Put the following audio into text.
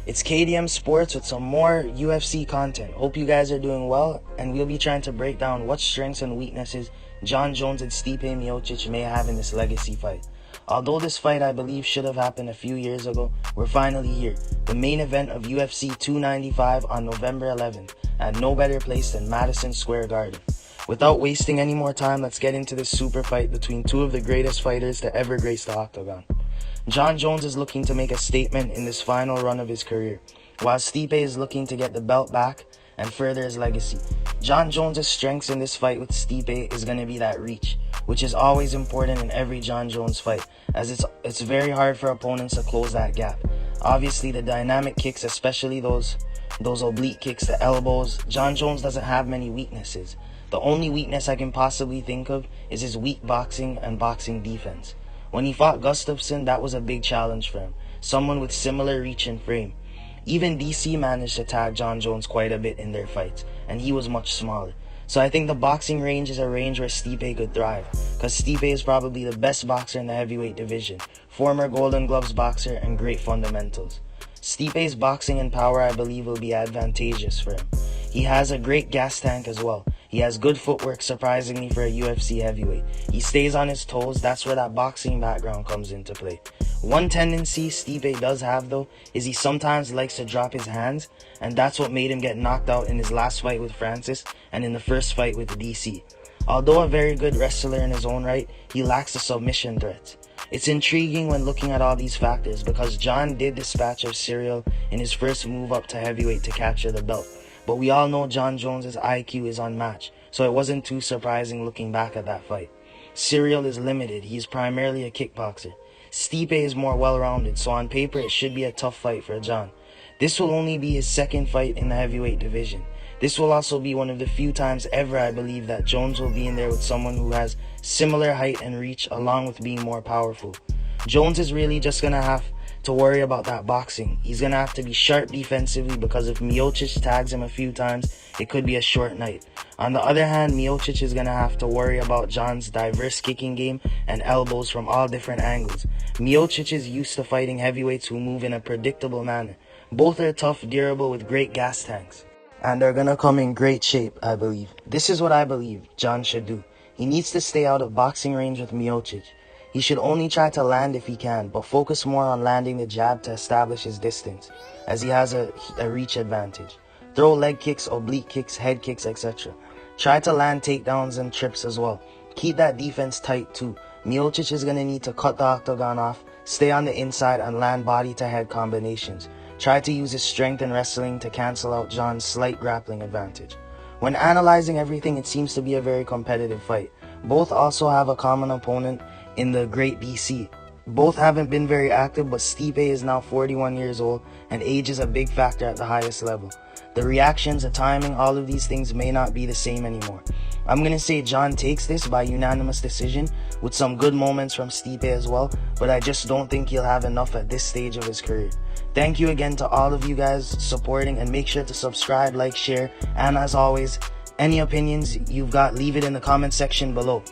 It's K.D.M Sports with some more UFC content. Hope you guys are doing well, and we'll be trying to break down what strengths and weaknesses Jon Jones and Stipe Miocic may have in this legacy fight. Although this fight I believe should have happened a few years ago, we're finally here. The main event of UFC 295 on November 11th, at no better place than Madison Square Garden. Without wasting any more time, let's get into this super fight between two of the greatest fighters to ever grace the octagon. Jon Jones is looking to make a statement in this final run of his career, while Stipe is looking to get the belt back and further his legacy. Jon Jones' strengths in this fight with Stipe is going to be that reach, which is always important in every Jon Jones fight, as it's very hard for opponents to close that gap. Obviously, the dynamic kicks, especially those oblique kicks, the elbows, Jon Jones doesn't have many weaknesses. The only weakness I can possibly think of is his weak boxing and boxing defense. When he fought Gustafsson, that was a big challenge for him, someone with similar reach and frame. Even DC managed to tag Jon Jones quite a bit in their fights, and he was much smaller. So I think the boxing range is a range where Stipe could thrive, because Stipe is probably the best boxer in the heavyweight division, former Golden Gloves boxer and great fundamentals. Stipe's boxing and power I believe will be advantageous for him. He has a great gas tank as well. He has good footwork, surprisingly, for a UFC heavyweight. He stays on his toes. That's where that boxing background comes into play. One tendency Stipe does have, though, is he sometimes likes to drop his hands, and that's what made him get knocked out in his last fight with Francis and in the first fight with DC. Although a very good wrestler in his own right, he lacks the submission threats. It's intriguing when looking at all these factors, because Jon did dispatch of Cyril in his first move up to heavyweight to capture the belt. But we all know Jon Jones' IQ is unmatched, so it wasn't too surprising looking back at that fight. Cyril is limited. He's primarily a kickboxer. Stipe is more well-rounded, so on paper it should be a tough fight for Jon. This will only be his second fight in the heavyweight division. This will also be one of the few times ever I believe that Jones will be in there with someone who has similar height and reach, along with being more powerful. Jones is really just going to have to worry about that boxing. He's going to have to be sharp defensively, because if Miocic tags him a few times, it could be a short night. On the other hand, Miocic is going to have to worry about Jon's diverse kicking game and elbows from all different angles. Miocic is used to fighting heavyweights who move in a predictable manner. Both are tough, durable, with great gas tanks, and they're going to come in great shape, I believe. This is what I believe Jon should do. He needs to stay out of boxing range with Miocic. He should only try to land if he can, but focus more on landing the jab to establish his distance, as he has a reach advantage. Throw leg kicks, oblique kicks, head kicks, etc. Try to land takedowns and trips as well. Keep that defense tight too. Miocic is going to need to cut the octagon off, stay on the inside, and land body to head combinations. Try to use his strength and wrestling to cancel out Jon's slight grappling advantage. When analyzing everything, it seems to be a very competitive fight. Both also have a common opponent in the great DC. Both haven't been very active, but Stipe is now 41 years old, and age is a big factor at the highest level. The reactions, the timing, all of these things may not be the same anymore. I'm going to say Jon takes this by unanimous decision, with some good moments from Stipe as well, but I just don't think he'll have enough at this stage of his career. Thank you again to all of you guys supporting, and make sure to subscribe, like, share, and as always, any opinions you've got, leave it in the comment section below.